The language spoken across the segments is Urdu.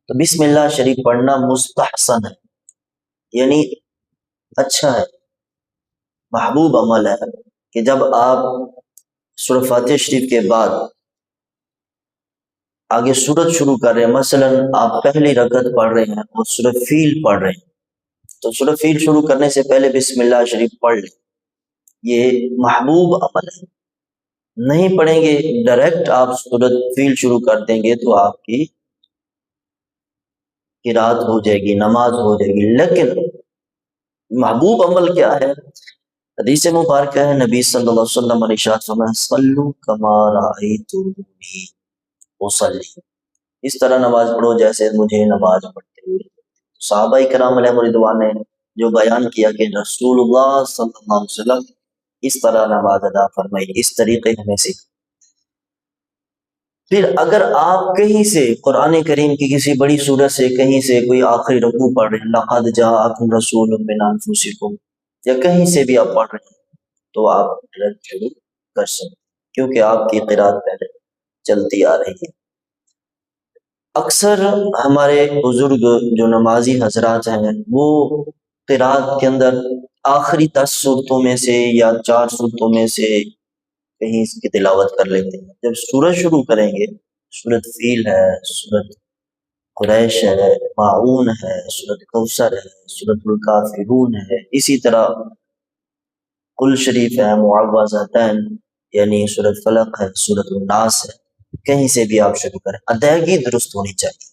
تو بسم اللہ شریف پڑھنا مستحسن ہے، یعنی اچھا ہے، محبوب عمل ہے کہ جب آپ سورہ فاتحہ شریف کے بعد آگے سورت شروع کر رہے ہیں، مثلا آپ پہلی رکعت پڑھ رہے ہیں اور سورہ فیل پڑھ رہے ہیں، تو سورہ فیل شروع کرنے سے پہلے بسم اللہ شریف پڑھ لیں، یہ محبوب عمل ہے۔ نہیں پڑھیں گے، ڈائریکٹ آپ سورت فیل شروع کر دیں گے تو آپ کی قرات ہو جائے گی، نماز ہو جائے گی۔ لیکن محبوب عمل کیا ہے؟ حدیث مبارکہ ہے، نبی صلی اللہ علیہ وسلم نے ارشاد فرمایا صلو کما رأیتمونی اصلی، اس طرح نماز پڑھو جیسے مجھے نماز پڑھتے ہوئے۔ صحابہ کرام علیہ رضوان نے جو بیان کیا کہ رسول اللہ صلی اللہ علیہ وسلم اس طرح نماز ادا فرمائی، اس طریقے ہمیں سکھ۔ پھر اگر آپ کہیں سے قرآن کریم کی کسی بڑی سورت سے کہیں سے کوئی آخری رکوع پڑھ رہے ہیں، لقد جاءکم رسول من انفسکم، یا کہیں سے بھی آپ پڑھ رہے ہیں تو آپ ڈائریکٹ شروع کر سکتے، کیونکہ آپ کی قرات پہلے چلتی آ رہی ہے۔ اکثر ہمارے بزرگ جو نمازی حضرات ہیں وہ قرات کے اندر آخری 10 صورتوں میں سے یا 4 صورتوں میں سے کہیں اس کی تلاوت کر لیتے ہیں۔ جب سورج شروع کریں گے، سورت فیل ہے، سورت قریش ہے، معون ہے، سورت کوثر ہے، سورت الکافرون ہے، اسی طرح قل شریف ہے، معوذتین یعنی سورت فلق ہے، سورت الناس ہے، کہیں سے بھی آپ شروع کریں، ادائیگی درست ہونی چاہیے۔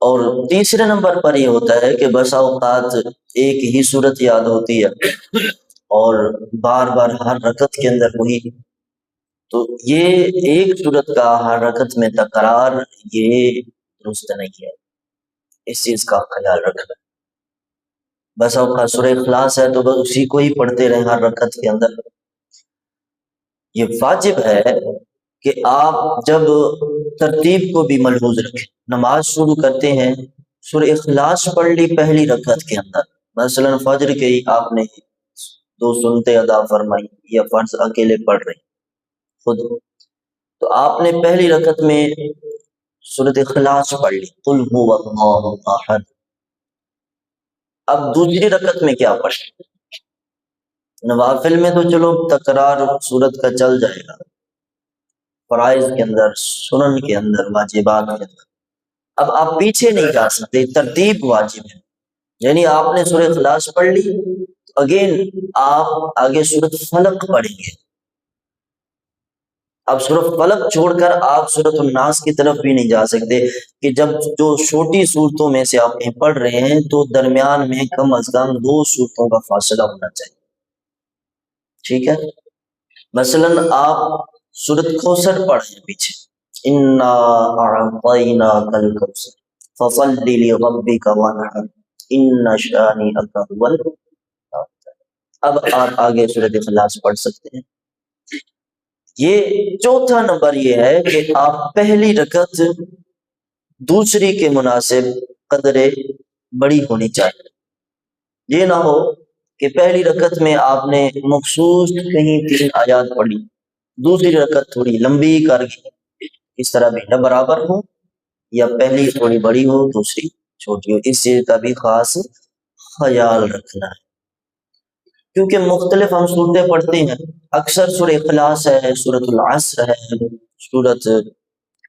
اور تیسرے نمبر پر یہ ہوتا ہے کہ بسا اوقات ایک ہی صورت یاد ہوتی ہے اور بار بار ہر رکعت کے اندر وہی، تو یہ ایک صورت کا ہر رکعت میں تکرار یہ درست نہیں ہے، اس چیز کا خیال رکھنا۔ بس اوقات سورہ اخلاص ہے تو بس اسی کو ہی پڑھتے رہیں ہر رکعت کے اندر۔ یہ واجب ہے کہ آپ جب ترتیب کو بھی ملحوظ رکھیں، نماز شروع کرتے ہیں سورہ اخلاص پڑھ لی پہلی رکعت کے اندر، مثلا فجر کے ہی آپ نے 2 سنتیں ادا فرمائی یا فرض اکیلے پڑھ رہے خود، تو آپ نے پہلی رکعت میں سورۃ اخلاص پڑھ لی، قل هو اللہ احد۔ اب دوسری رکعت میں کیا پڑھیں؟ نوافل میں تو چلو تکرار سورت کا چل جائے گا، فرائض کے اندر، سنن کے اندر، واجبات کے اندر اب آپ پیچھے نہیں جا سکتے، ترتیب واجب ہے۔ یعنی آپ نے سورہ اخلاص پڑھ لی، اگین آپ آگے سورۃ فلق پڑھیں گے، اب سورۃ فلق چھوڑ کر آپ سورۃ الناس کی طرف بھی نہیں جا سکتے کہ جب جو چھوٹی صورتوں میں سے آپ پڑھ رہے ہیں تو درمیان میں کم از کم 2 صورتوں کا فاصلہ ہونا چاہیے، ٹھیک ہے؟ مثلا آپ سورۃ کوثر پڑھیں پیچھے، انا اعطیناک الکوثر فصل لربک وانحر ان شانئک هو الابتر۔ اب آپ آگے سورۃ اخلاص پڑھ سکتے ہیں۔ یہ چوتھا نمبر یہ ہے کہ آپ پہلی رکعت دوسری کے مناسب قدرے بڑی ہونی چاہیے، یہ نہ ہو کہ پہلی رکعت میں آپ نے مخصوص کہیں 3 آیات پڑھی، دوسری رکعت تھوڑی لمبی کر گئی، اس طرح بھی نہ برابر ہو، یا پہلی تھوڑی بڑی ہو دوسری چھوٹی ہو، اس چیز کا بھی خاص خیال رکھنا ہے، کیونکہ مختلف ہم صورتیں پڑھتے ہیں، اکثر سورہ اخلاص ہے، سورۃ العصر ہے، سورۃ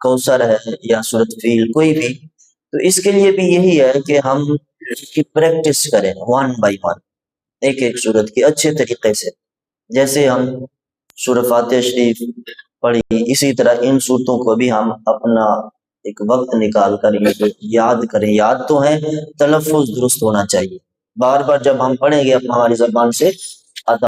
کوثر ہے یا سورۃ فیل، کوئی بھی، تو اس کے لیے بھی یہی ہے کہ ہم اس کی پریکٹس کریں 1 بائی 1، ایک ایک صورت کی اچھے طریقے سے، جیسے ہم سورہ فاتحہ شریف پڑھی اسی طرح ان صورتوں کو بھی ہم اپنا ایک وقت نکال کر یاد کریں، یاد تو ہے، تلفظ درست ہونا چاہیے، بار بار جب ہم پڑھیں گے ہماری زبان سے